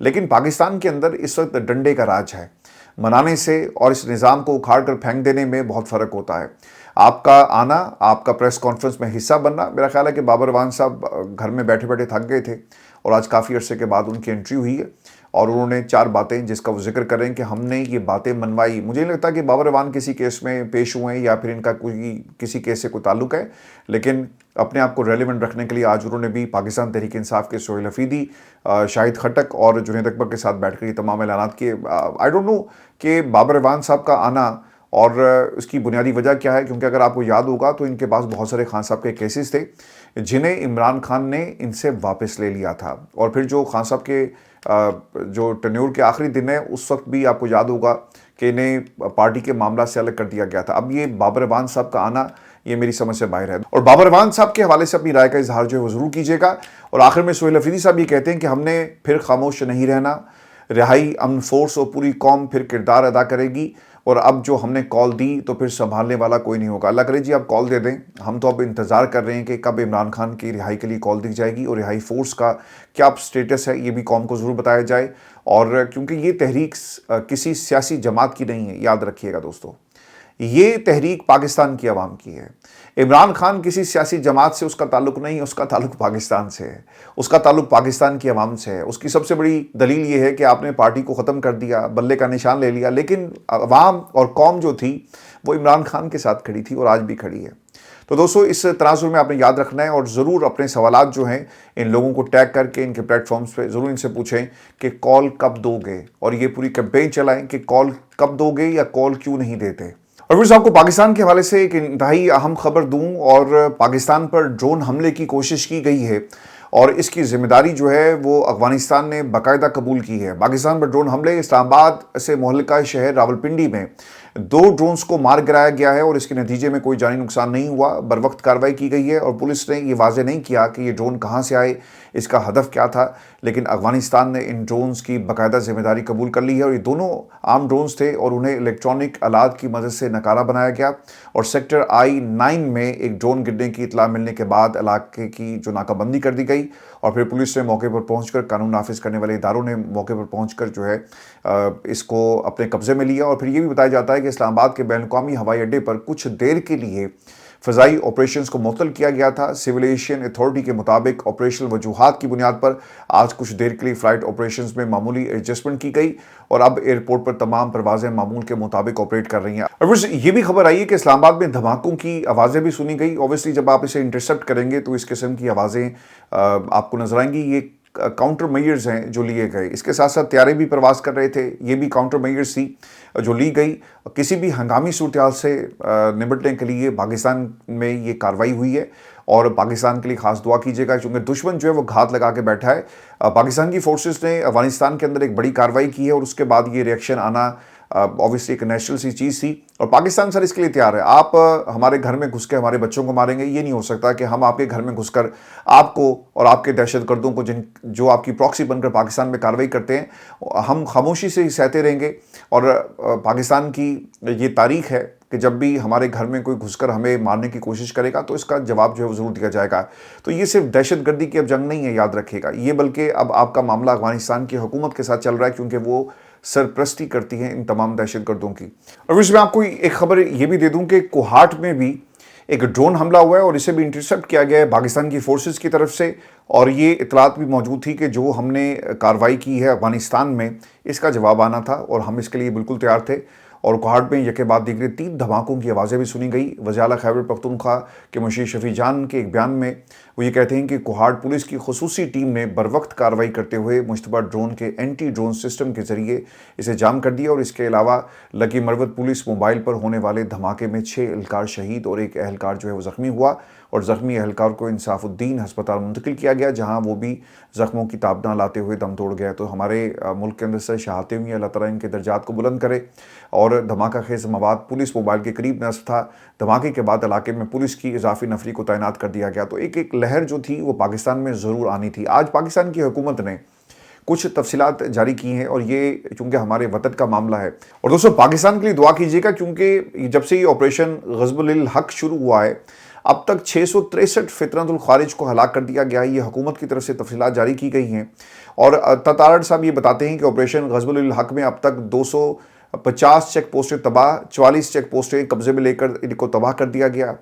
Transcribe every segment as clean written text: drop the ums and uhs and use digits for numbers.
لیکن پاکستان کے اندر اس وقت ڈنڈے کا راج ہے. منانے سے اور اس نظام کو اکھاڑ کر پھینک دینے میں بہت فرق ہوتا ہے. آپ کا آنا، آپ کا پریس کانفرنس میں حصہ بننا، میرا خیال ہے کہ بابر اعوان صاحب گھر میں بیٹھے بیٹھے تھک گئے تھے اور آج کافی عرصے کے بعد ان کی انٹری ہوئی ہے اور انہوں نے 4 باتیں جس کا وہ ذکر کر رہے ہیں کہ ہم نے یہ باتیں منوائی. مجھے نہیں لگتا کہ بابر اعوان کسی کیس میں پیش ہوئے ہیں یا پھر ان کا کسی کیس سے کوئی تعلق ہے، لیکن اپنے آپ کو ریلیونٹ رکھنے کے لیے آج انہوں نے بھی پاکستان تحریک انصاف کے سہیل حفیظی، شاہد خٹک اور جنید اکبر کے ساتھ بیٹھ کر یہ تمام اعلانات کیے. آئی ڈونٹ نو کہ بابر اعوان صاحب کا آنا اور اس کی بنیادی وجہ کیا ہے، کیونکہ اگر آپ کو یاد ہوگا تو ان کے پاس بہت سارے خان صاحب کے کیسز تھے جنہیں عمران خان نے ان سے واپس لے لیا تھا. اور پھر جو خان صاحب کے جو ٹینیور کے آخری دن ہے اس وقت بھی آپ کو یاد ہوگا کہ انہیں پارٹی کے معاملات سے الگ کر دیا گیا تھا. اب یہ بابر اعوان صاحب کا آنا یہ میری سمجھ سے باہر ہے. اور بابر اعوان صاحب کے حوالے سے اپنی رائے کا اظہار جو ہے وہ ضرور کیجیے گا. اور آخر میں سہیل حفیظی صاحب یہ کہتے ہیں کہ ہم نے پھر خاموش نہیں رہنا، رہائی امن فورس اور پوری قوم پھر کردار ادا کرے گی، اور اب جو ہم نے کال دی تو پھر سنبھالنے والا کوئی نہیں ہوگا. اللہ کرے جی آپ کال دے دیں. ہم تو اب انتظار کر رہے ہیں کہ کب عمران خان کی رہائی کے لیے کال دی جائے گی اور رہائی فورس کا کیا سٹیٹس ہے یہ بھی قوم کو ضرور بتایا جائے. اور کیونکہ یہ تحریک کسی سیاسی جماعت کی نہیں ہے، یاد رکھیے گا دوستو، یہ تحریک پاکستان کی عوام کی ہے. عمران خان کسی سیاسی جماعت سے اس کا تعلق نہیں ہے، اس کا تعلق پاکستان سے ہے، اس کا تعلق پاکستان کی عوام سے ہے. اس کی سب سے بڑی دلیل یہ ہے کہ آپ نے پارٹی کو ختم کر دیا، بلے کا نشان لے لیا، لیکن عوام اور قوم جو تھی وہ عمران خان کے ساتھ کھڑی تھی اور آج بھی کھڑی ہے. تو دوستو اس تناظر میں آپ نے یاد رکھنا ہے اور ضرور اپنے سوالات جو ہیں ان لوگوں کو ٹیگ کر کے ان کے پلیٹ فارمز پہ ضرور ان سے پوچھیں کہ کال کب دو گے، اور یہ پوری کیمپین چلائیں کہ کال کب دو گے یا کال کیوں نہیں دیتے. اور پھر آپ کو پاکستان کے حوالے سے ایک انتہائی اہم خبر دوں، اور پاکستان پر ڈرون حملے کی کوشش کی گئی ہے اور اس کی ذمہ داری جو ہے وہ افغانستان نے باقاعدہ قبول کی ہے. پاکستان پر ڈرون حملے، اسلام آباد سے مہلکہ شہر راولپنڈی میں 2 ڈرونز کو مار گرایا گیا ہے اور اس کے نتیجے میں کوئی جانی نقصان نہیں ہوا. بروقت کارروائی کی گئی ہے اور پولیس نے یہ واضح نہیں کیا کہ یہ ڈرون کہاں سے آئے، اس کا ہدف کیا تھا، لیکن افغانستان نے ان ڈرونز کی باقاعدہ ذمہ داری قبول کر لی ہے. اور یہ دونوں عام ڈرونز تھے اور انہیں الیکٹرانک آلات کی مدد سے نکارہ بنایا گیا. اور سیکٹر I-9 میں ایک ڈرون گرنے کی اطلاع ملنے کے بعد علاقے کی جو ناکہ بندی کر دی گئی اور پھر پولیس نے موقع پر پہنچ کر، قانون نافذ کرنے والے اداروں نے موقع پر پہنچ کر جو ہے اس کو اپنے قبضے میں لیا. اور پھر یہ بھی بتایا جاتا ہے کہ اسلام آباد کے بین الاقوامی ہوائی اڈے پر کچھ دیر کے لیے فضائی آپریشنز کو معطل کیا گیا تھا. سول ایویشن اتھارٹی کے مطابق آپریشنل وجوہات کی بنیاد پر آج کچھ دیر کے لیے فلائٹ آپریشنز میں معمولی ایڈجسٹمنٹ کی گئی اور اب ایئرپورٹ پر تمام پروازیں معمول کے مطابق آپریٹ کر رہی ہیں. اور پھر یہ بھی خبر آئی ہے کہ اسلام آباد میں دھماکوں کی آوازیں بھی سنی گئی. اوبویسلی جب آپ اسے انٹرسپٹ کریں گے تو اس قسم کی آوازیں آپ کو نظر آئیں گی. یہ کاؤنٹر میئرز ہیں جو لیے گئے. اس کے ساتھ ساتھ طیارے بھی پرواز کر رہے تھے، یہ بھی کاؤنٹر میئرز تھی جو لی گئی. کسی بھی ہنگامی صورتحال سے نمٹنے کے لیے پاکستان میں یہ کارروائی ہوئی ہے اور پاکستان کے لیے خاص دعا کیجیے گا کیونکہ دشمن جو ہے وہ گھات لگا کے بیٹھا ہے. پاکستان کی فورسز نے افغانستان کے اندر ایک بڑی کارروائی کی ہے اور اس کے بعد یہ ریئیکشن آنا obviously ایک نیچرل سی چیز تھی اور پاکستان سر اس کے لیے تیار ہے. آپ ہمارے گھر میں گھس کے ہمارے بچوں کو ماریں گے، یہ نہیں ہو سکتا کہ ہم آپ کے گھر میں گھس کر آپ کو اور آپ کے دہشت گردوں کو جو آپ کی پراکسی بن کر پاکستان میں کارروائی کرتے ہیں ہم خاموشی سے ہی سہتے رہیں گے. اور پاکستان کی یہ تاریخ ہے کہ جب بھی ہمارے گھر میں کوئی گھس کر ہمیں مارنے کی کوشش کرے گا تو اس کا جواب جو ہے وہ ضرور دیا جائے گا. تو یہ صرف دہشت گردی کی اب جنگ نہیں ہے، یاد رکھیے گا، یہ بلکہ اب آپ کا معاملہ افغانستان کی حکومت کے ساتھ چل رہا ہے کیونکہ وہ سرپرستی کرتی ہیں ان تمام دہشت گردوں کی. اور اس میں آپ کو ایک خبر یہ بھی دے دوں کہ کوہاٹ میں بھی ایک ڈرون حملہ ہوا ہے اور اسے بھی انٹرسپٹ کیا گیا ہے پاکستان کی فورسز کی طرف سے. اور یہ اطلاعات بھی موجود تھی کہ جو ہم نے کارروائی کی ہے افغانستان میں اس کا جواب آنا تھا اور ہم اس کے لیے بالکل تیار تھے. اور کوہاٹ میں یکے بعد دیگرے 3 دھماکوں کی آوازیں بھی سنی گئی. وزیر اعلیٰ خیبر پختونخوا کے مشیر شفیع جان کے ایک بیان میں وہ یہ کہتے ہیں کہ کوہاٹ پولیس کی خصوصی ٹیم نے بروقت کارروائی کرتے ہوئے مشتبہ ڈرون کے اینٹی ڈرون سسٹم کے ذریعے اسے جام کر دیا. اور اس کے علاوہ لکی مروت پولیس موبائل پر ہونے والے دھماکے میں 6 اہلکار شہید اور 1 اہلکار جو ہے وہ زخمی ہوا اور زخمی اہلکار کو انصاف الدین ہسپتال منتقل کیا گیا جہاں وہ بھی زخموں کی تاب نہ لاتے ہوئے دم توڑ گیا. تو ہمارے ملک کے اندر سے شہادتیں ہوئی، اللہ تعالیٰ ان کے درجات کو بلند کرے. اور دھماکہ خیز مواد پولیس موبائل کے قریب نصب تھا. دھماکے کے بعد علاقے میں پولیس کی اضافی نفری کو تعینات کر دیا گیا. تو ایک لہر جو تھی وہ پاکستان میں ضرور آنی تھی. آج پاکستان کی حکومت نے کچھ تفصیلات جاری کی ہیں اور یہ چونکہ ہمارے وطن کا معاملہ ہے. اور دوستو پاکستان کے لیے دعا کیجیے گا کیونکہ جب سے یہ آپریشن غزب الحق شروع ہوا ہے اب تک 663 فتنۃ الخوارج کو ہلاک کر دیا گیا ہے. یہ حکومت کی طرف سے تفصیلات جاری کی گئی ہیں. اور تتارڈ صاحب یہ بتاتے ہیں کہ آپریشن غزب الحق میں اب تک 250 چیک پوسٹیں تباہ، 44 چیک پوسٹیں قبضے میں لے کر ان کو تباہ کر دیا گیا.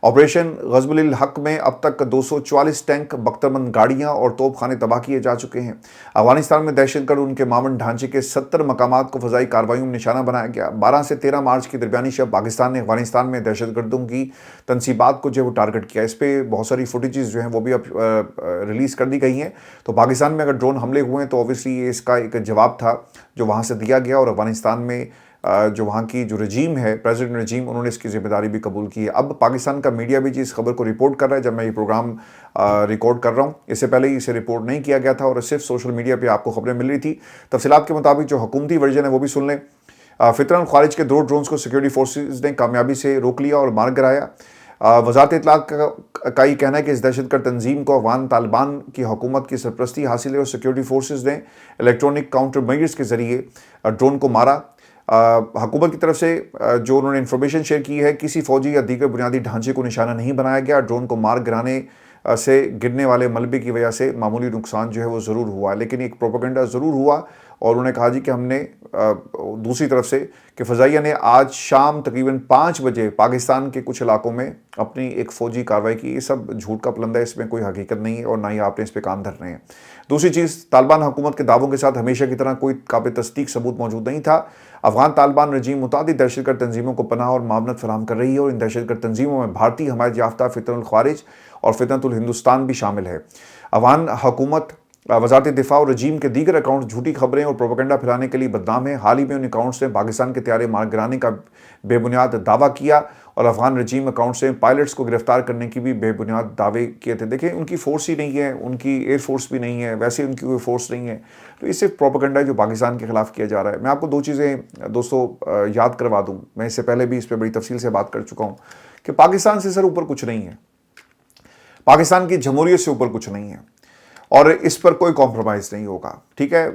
آپریشن غزب الحق میں اب تک 244 ٹینک، بختربند گاڑیاں اور توپ خانے تباہ کیے جا چکے ہیں. افغانستان میں دہشت گرد ان کے معاون ڈھانچے کے 70 مقامات کو فضائی کارروائیوں میں نشانہ بنایا گیا. 12 سے 13 مارچ کی درمیانی شب پاکستان نے افغانستان میں دہشت گردوں کی تنصیبات کو جو ہے وہ ٹارگٹ کیا. اس پہ بہت ساری فوٹیجز جو ہیں وہ بھی اب ریلیز کر دی گئی ہیں. تو پاکستان میں اگر ڈرون حملے ہوئے ہیں تو اوبیسلی یہ اس کا ایک جواب تھا جو وہاں سے دیا گیا، اور افغانستان میں جو وہاں کی جو رجیم ہے، پریزیڈنٹ رجیم، انہوں نے اس کی ذمہ داری بھی قبول کی ہے. اب پاکستان کا میڈیا بھی اس خبر کو رپورٹ کر رہا ہے جب میں یہ پروگرام ریکارڈ کر رہا ہوں. اس سے پہلے اسے رپورٹ نہیں کیا گیا تھا اور صرف سوشل میڈیا پہ آپ کو خبریں مل رہی تھی. تفصیلات کے مطابق جو حکومتی ورژن ہے وہ بھی سن لیں. فتنہ الخوارج کے 2 ڈرونز کو سیکیورٹی فورسز نے کامیابی سے روک لیا اور مار گرایا. وزارت اطلاعات کا یہ کہنا ہے کہ اس دہشت گرد تنظیم کو افغان طالبان کی حکومت کی سرپرستی حاصل ہے اور سیکیورٹی فورسز نے الیکٹرانک کاؤنٹر میجرز کے ذریعے ڈرون کو مارا. حکومت کی طرف سے جو انہوں نے انفارمیشن شیئر کی ہے، کسی فوجی یا دیگر بنیادی ڈھانچے کو نشانہ نہیں بنایا گیا. ڈرون کو مار گرانے سے گرنے والے ملبے کی وجہ سے معمولی نقصان جو ہے وہ ضرور ہوا، لیکن ایک پروپیگنڈا ضرور ہوا. اور انہوں نے کہا جی کہ ہم نے دوسری طرف سے کہ فضائیہ نے آج شام تقریباً 5 بجے پاکستان کے کچھ علاقوں میں اپنی ایک فوجی کارروائی کی. یہ سب جھوٹ کا پلندہ ہے، اس میں کوئی حقیقت نہیں ہے اور نہ ہی آپ نے اس پہ کان دھرنے ہیں. دوسری چیز، طالبان حکومت کے دعووں کے ساتھ ہمیشہ کی طرح کوئی قابل تصدیق ثبوت موجود نہیں تھا. افغان طالبان رجیم متعدد دہشت گرد تنظیموں کو پناہ اور معاونت فراہم کر رہی ہے اور ان دہشت گرد تنظیموں میں بھارتی حمایت یافتہ فتنہ الخوارج اور فتنۃ الہندوستان بھی شامل ہے. افغان حکومت، وزارت دفاع اور رجیم کے دیگر اکاؤنٹس جھوٹی خبریں اور پروپیگنڈا پھیلانے کے لیے بدنام ہیں. حال ہی میں ان اکاؤنٹس نے پاکستان کے طیارے مار گرانے کا بے بنیاد دعویٰ کیا اور افغان رجیم اکاؤنٹس نے پائلٹس کو گرفتار کرنے کی بھی بے بنیاد دعوے کیے تھے. دیکھیں، ان کی فورس ہی نہیں ہے، ان کی ایئر فورس بھی نہیں ہے، ویسے ان کی کوئی فورس نہیں ہے. تو یہ صرف پروپیگنڈا ہے جو پاکستان کے خلاف کیا جا رہا ہے. میں آپ کو 2 چیزیں دوستو یاد کروا دوں. میں اس سے پہلے بھی اس پہ بڑی تفصیل سے بات کر چکا ہوں کہ پاکستان سے سر اوپر کچھ نہیں ہے، پاکستان کی جمہوریت سے اوپر کچھ نہیں ہے اور اس پر کوئی کمپرومائز نہیں ہوگا. ٹھیک ہے،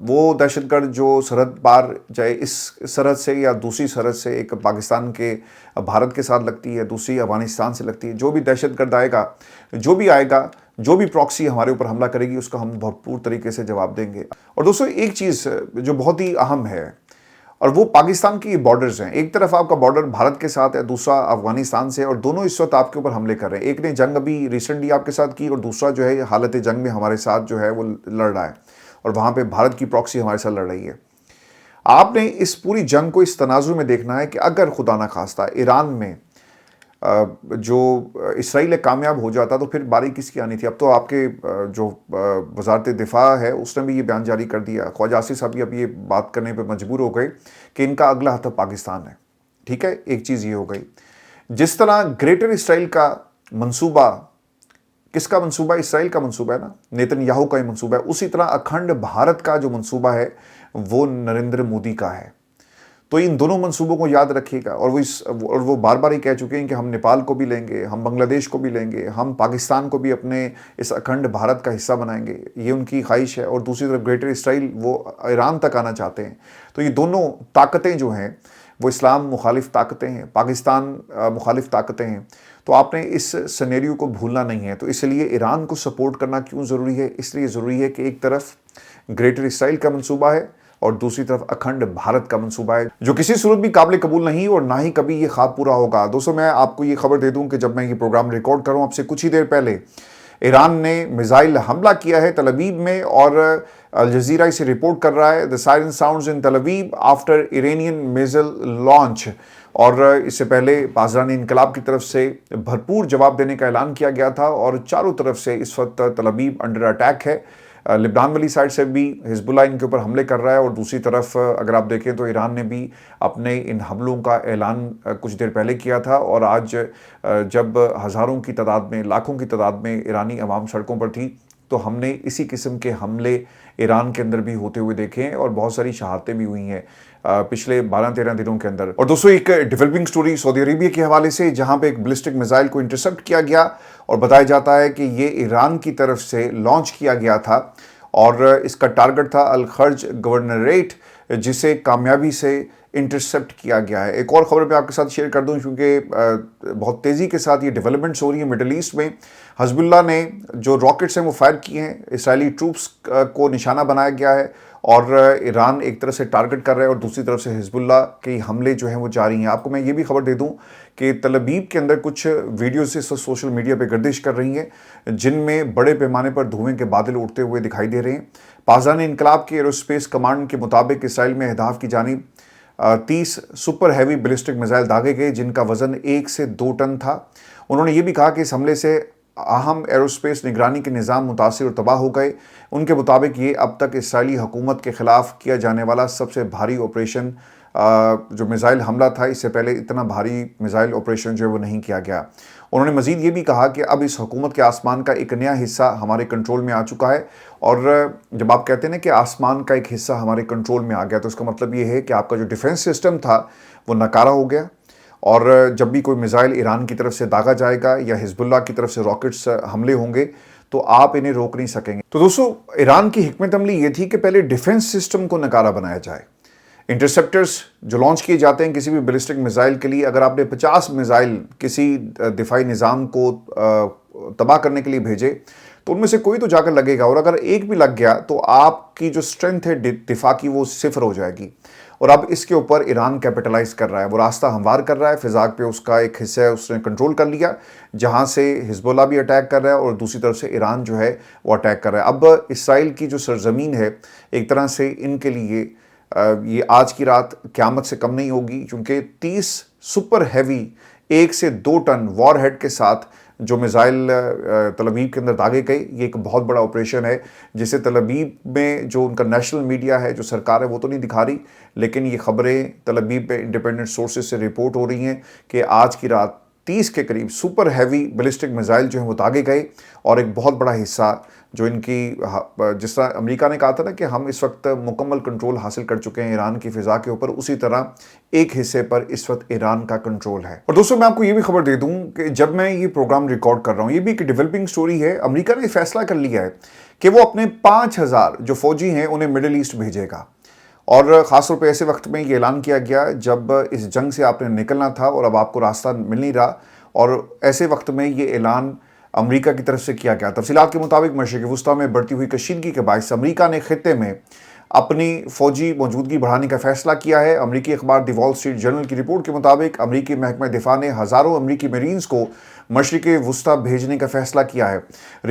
وہ دہشت گرد جو سرحد پار چاہے اس سرحد سے یا دوسری سرحد سے، ایک پاکستان کے بھارت کے ساتھ لگتی ہے، دوسری افغانستان سے لگتی ہے، جو بھی دہشت گرد آئے گا، جو بھی آئے گا، جو بھی پراکسی ہمارے اوپر حملہ کرے گی، اس کا ہم بھرپور طریقے سے جواب دیں گے. اور دوستو ایک چیز جو بہت ہی اہم ہے اور وہ پاکستان کی بارڈرز ہیں. ایک طرف آپ کا بارڈر بھارت کے ساتھ ہے، دوسرا افغانستان سے، اور دونوں اس وقت آپ کے اوپر حملے کر رہے ہیں. ایک نے جنگ ابھی ریسنٹلی آپ کے ساتھ کی اور دوسرا جو ہے حالت جنگ میں ہمارے ساتھ جو ہے وہ لڑ رہا ہے اور وہاں پہ بھارت کی پراکسی ہمارے ساتھ لڑ رہی ہے. آپ نے اس پوری جنگ کو اس تناظر میں دیکھنا ہے کہ اگر خدا نخواستہ ایران میں جو اسرائیل کامیاب ہو جاتا تو پھر باری کس کی آنی تھی. اب تو آپ کے جو وزارت دفاع ہے اس نے بھی یہ بیان جاری کر دیا. خواجہ آصف صاحب بھی اب یہ بات کرنے پہ مجبور ہو گئے کہ ان کا اگلا ہدف پاکستان ہے. ٹھیک ہے، ایک چیز یہ ہو گئی. جس طرح گریٹر اسرائیل کا منصوبہ، کس کا منصوبہ؟ اسرائیل کا منصوبہ ہے نا، نیتن یاہو کا ہی منصوبہ ہے. اسی طرح اکھنڈ بھارت کا جو منصوبہ ہے وہ نریندر مودی کا ہے. تو ان دونوں منصوبوں کو یاد رکھیے گا. اور وہ بار بار ہی کہہ چکے ہیں کہ ہم نیپال کو بھی لیں گے، ہم بنگلہ دیش کو بھی لیں گے، ہم پاکستان کو بھی اپنے اس اکھنڈ بھارت کا حصہ بنائیں گے. یہ ان کی خواہش ہے. اور دوسری طرف گریٹر اسرائیل وہ ایران تک آنا چاہتے ہیں. تو یہ دونوں طاقتیں جو ہیں وہ اسلام مخالف طاقتیں ہیں، پاکستان مخالف طاقتیں ہیں. تو آپ نے اس سینیریو کو بھولنا نہیں ہے. تو اس لیے ایران کو سپورٹ کرنا کیوں ضروری ہے؟ اس لیے ضروری ہے کہ ایک طرف گریٹر اسرائیل کا منصوبہ ہے اور دوسری طرف اکھنڈ بھارت کا منصوبہ ہے، جو کسی صورت بھی قابل قبول نہیں اور نہ ہی کبھی یہ خواب پورا ہوگا. دوستو میں آپ کو یہ خبر دے دوں کہ جب میں یہ پروگرام ریکارڈ کروں اب سے کچھ ہی دیر پہلے ایران نے میزائل حملہ کیا ہے تل ابیب میں، اور الجزیرہ اسے رپورٹ کر رہا ہے، the siren sounds in تل Aviv after Iranian missile launch. اور اس سے پہلے پاسداران انقلاب کی طرف سے بھرپور جواب دینے کا اعلان کیا گیا تھا اور چاروں طرف سے اس وقت تل ابیب انڈر اٹیک ہے. لبنان والی سائڈ سے بھی حزب اللہ ان کے اوپر حملے کر رہا ہے اور دوسری طرف اگر آپ دیکھیں تو ایران نے بھی اپنے ان حملوں کا اعلان کچھ دیر پہلے کیا تھا. اور آج جب ہزاروں کی تعداد میں، لاکھوں کی تعداد میں ایرانی عوام سڑکوں پر تھی تو ہم نے اسی قسم کے حملے ایران کے اندر بھی ہوتے ہوئے دیکھے ہیں اور بہت ساری شہادتیں بھی ہوئی ہیں پچھلے 12-13 دنوں کے اندر. اور دوستو ایک ڈیولپنگ سٹوری سعودی عربیہ کے حوالے سے، جہاں پہ ایک بلسٹک میزائل کو انٹرسپٹ کیا گیا اور بتایا جاتا ہے کہ یہ ایران کی طرف سے لانچ کیا گیا تھا اور اس کا ٹارگٹ تھا الخرج گورنریٹ، جسے کامیابی سے انٹرسپٹ کیا گیا ہے۔ ایک اور خبر میں آپ کے ساتھ شیئر کر دوں کیونکہ بہت تیزی کے ساتھ یہ ڈیولپمنٹس ہو رہی ہیں مڈل ایسٹ میں۔ حزب اللہ نے جو راکٹس ہیں وہ فائر کیے ہیں، اسرائیلی ٹروپس کو نشانہ بنایا گیا ہے، اور ایران ایک طرف سے ٹارگٹ کر رہا ہے اور دوسری طرف سے حزب اللہ کے حملے جو ہیں وہ جاری ہیں۔ آپ کو میں یہ بھی خبر دے دوں کہ تل ابیب کے اندر کچھ ویڈیوز سے سوشل میڈیا پہ گردش کر رہی ہیں جن میں بڑے پیمانے پر دھوئیں کے بادل اڑتے ہوئے دکھائی دے رہے ہیں۔ پاسداران انقلاب کے ایروسپیس کمانڈ کے مطابق اسرائیل میں اہداف کی جانب 30 سپر ہیوی بیلسٹک میزائل داغے گئے جن کا وزن 1 سے 2 ٹن تھا۔ انہوں نے یہ بھی کہا کہ اس حملے سے اہم ایروسپیس نگرانی کے نظام متاثر اور تباہ ہو گئے۔ ان کے مطابق یہ اب تک اسرائیلی حکومت کے خلاف کیا جانے والا سب سے بھاری آپریشن جو میزائل حملہ تھا، اس سے پہلے اتنا بھاری میزائل آپریشن جو ہے وہ نہیں کیا گیا۔ انہوں نے مزید یہ بھی کہا کہ اب اس حکومت کے آسمان کا ایک نیا حصہ ہمارے کنٹرول میں آ چکا ہے، اور جب آپ کہتے ہیں کہ آسمان کا ایک حصہ ہمارے کنٹرول میں آ گیا تو اس کا مطلب یہ ہے کہ آپ کا جو ڈیفنس سسٹم تھا وہ ناکارہ ہو گیا، اور جب بھی کوئی میزائل ایران کی طرف سے داغا جائے گا یا حزب اللہ کی طرف سے راکٹس حملے ہوں گے تو آپ انہیں روک نہیں سکیں گے۔ تو دوستو، ایران کی حکمت عملی یہ تھی کہ پہلے ڈیفنس سسٹم کو ناکارہ بنایا جائے۔ انٹرسپٹرز جو لانچ کیے جاتے ہیں کسی بھی بیلسٹک میزائل کے لیے، اگر آپ نے 50 میزائل کسی دفاعی نظام کو تباہ کرنے کے لیے بھیجے تو ان میں سے کوئی تو جا کر لگے گا، اور اگر ایک بھی لگ گیا تو آپ کی جو اسٹرینتھ ہے دفاع کی وہ صفر ہو جائے گی۔ اور اب اس کے اوپر ایران کیپٹلائز کر رہا ہے، وہ راستہ ہموار کر رہا ہے، فضا پہ اس کا ایک حصہ اس نے کنٹرول کر لیا جہاں سے حزب اللہ بھی اٹیک کر رہا ہے اور دوسری طرف سے ایران جو ہے وہ اٹیک کر رہا ہے۔ اب اسرائیل کی جو سرزمین ہے ایک طرح سے ان کے لیے یہ آج کی رات قیامت سے کم نہیں ہوگی، چونکہ 30 سپر ہیوی 1 سے 2 ٹن وار ہیڈ کے ساتھ جو میزائل تل ابیب کے اندر داغے گئے، یہ ایک بہت بڑا آپریشن ہے جسے تل ابیب میں جو ان کا نیشنل میڈیا ہے، جو سرکار ہے، وہ تو نہیں دکھا رہی، لیکن یہ خبریں تل ابیب پہ انڈیپینڈنٹ سورسز سے رپورٹ ہو رہی ہیں کہ آج کی رات 30 کے قریب سپر ہیوی بیلسٹک میزائل جو ہیں وہ داغے گئے، اور ایک بہت بڑا حصہ جو ان کی، جس طرح امریکہ نے کہا تھا نا کہ ہم اس وقت مکمل کنٹرول حاصل کر چکے ہیں ایران کی فضا کے اوپر، اسی طرح ایک حصے پر اس وقت ایران کا کنٹرول ہے۔ اور دوستوں، میں آپ کو یہ بھی خبر دے دوں کہ جب میں یہ پروگرام ریکارڈ کر رہا ہوں، یہ بھی ایک ڈیولپنگ سٹوری ہے، امریکہ نے فیصلہ کر لیا ہے کہ وہ اپنے 5000 جو فوجی ہیں انہیں مڈل ایسٹ بھیجے گا، اور خاص طور پہ ایسے وقت میں یہ اعلان کیا گیا جب اس جنگ سے آپ نے نکلنا تھا اور اب آپ کو راستہ مل نہیں رہا، اور ایسے وقت میں یہ اعلان امریکہ کی طرف سے کیا گیا۔ تفصیلات کے مطابق مشرق وسطیٰ میں بڑھتی ہوئی کشیدگی کے باعث امریکہ نے خطے میں اپنی فوجی موجودگی بڑھانے کا فیصلہ کیا ہے۔ امریکی اخبار دی وال اسٹریٹ جرنل کی رپورٹ کے مطابق امریکی محکمہ دفاع نے ہزاروں امریکی میرینز کو مشرق وسطیٰ بھیجنے کا فیصلہ کیا ہے۔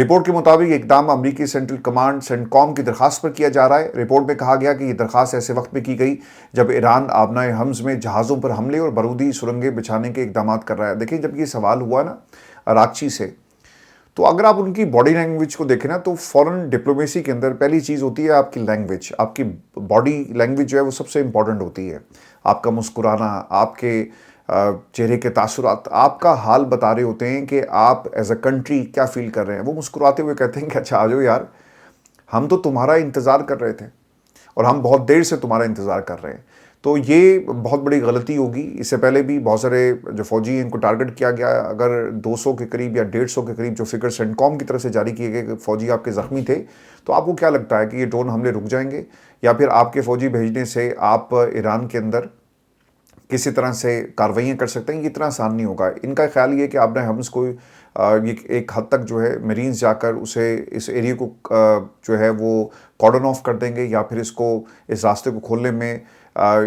رپورٹ کے مطابق اقدام امریکی سینٹرل کمانڈ سینٹ کام کی درخواست پر کیا جا رہا ہے۔ رپورٹ میں کہا گیا کہ یہ درخواست ایسے وقت میں کی گئی جب ایران آبنائے حمز میں جہازوں پر حملے اور بارودی سرنگیں بچھانے کے اقدامات کر رہا ہے۔ دیکھیں، جب یہ سوال ہوا نا اراکچی سے، تو اگر آپ ان کی باڈی لینگویج کو دیکھیں نا تو فوراً ڈپلومیسی کے اندر پہلی چیز ہوتی ہے آپ کی لینگویج، آپ کی باڈی لینگویج جو ہے وہ سب سے امپورٹنٹ ہوتی ہے۔ آپ کا مسکرانا، آپ کے چہرے کے تاثرات آپ کا حال بتا رہے ہوتے ہیں کہ آپ ایز اے کنٹری کیا فیل کر رہے ہیں۔ وہ مسکراتے ہوئے کہتے ہیں کہ اچھا آ جاؤ یار، ہم تو تمہارا انتظار کر رہے تھے اور ہم بہت دیر سے تمہارا انتظار کر رہے ہیں۔ تو یہ بہت بڑی غلطی ہوگی۔ اس سے پہلے بھی بہت سارے جو فوجی ہیں ان کو ٹارگٹ کیا گیا، اگر 200 کے قریب یا 150 کے قریب جو فگر سینٹ کام کی طرف سے جاری کیے گئے کہ فوجی آپ کے زخمی تھے، تو آپ کو کیا لگتا ہے کہ یہ ڈرون حملے رک جائیں گے، یا پھر آپ کے فوجی بھیجنے سے آپ ایران کے اندر کسی طرح سے کاروائیاں کر سکتے ہیں؟ یہ اتنا آسان نہیں ہوگا۔ ان کا خیال یہ کہ آپ نے حمز کو ایک حد تک جو ہے میرینز جا کر اسے اس ایریے کو جو ہے وہ کارڈن آف کر دیں گے یا پھر اس کو اس راستے کو کھولنے میں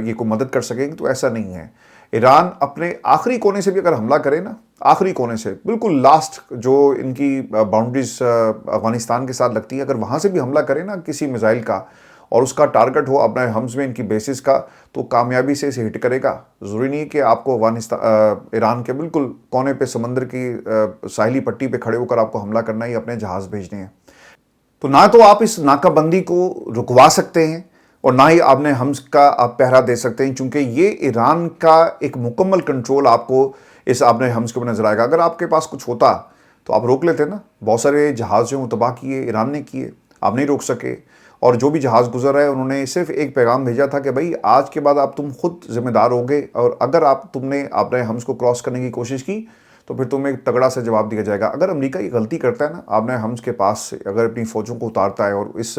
یہ کو مدد کر سکیں گے، تو ایسا نہیں ہے۔ ایران اپنے آخری کونے سے بھی اگر حملہ کرے نا، آخری کونے سے بالکل لاسٹ جو ان کی باؤنڈریز افغانستان کے ساتھ لگتی ہے، اگر وہاں سے بھی حملہ کرے نا کسی میزائل کا اور اس کا ٹارگٹ ہو اپنے حمز میں ان کی بیسز کا، تو کامیابی سے اسے ہٹ کرے گا۔ ضروری نہیں کہ آپ کو ایران کے بالکل کونے پہ سمندر کی ساحلی پٹی پہ کھڑے ہو کر آپ کو حملہ کرنا ہے یا اپنے جہاز بھیجنے ہیں۔ تو نہ تو آپ اس ناکہ بندی کو رکوا سکتے ہیں اور نہ ہی آپ نے حمز کا آپ پہرا دے سکتے ہیں، چونکہ یہ ایران کا ایک مکمل کنٹرول آپ کو اس آپ نے حمز کو نظر آئے گا۔ اگر آپ کے پاس کچھ ہوتا تو آپ روک لیتے نا۔ بہت سارے جہاز جو ہیں وہ تباہ کیے ایران نے کیے، آپ نہیں روک سکے، اور جو بھی جہاز گزر رہا ہے انہوں نے صرف ایک پیغام بھیجا تھا کہ بھائی آج کے بعد آپ تم خود ذمہ دار ہوگے، اور اگر تم نے اپنے حمز کو کراس کرنے کی کوشش کی تو پھر تمہیں ایک تگڑا سا جواب دیا جائے گا۔ اگر امریکہ یہ غلطی کرتا ہے نا، آپ نے حمز کے پاس سے اگر اپنی فوجوں کو اتارتا ہے اور اس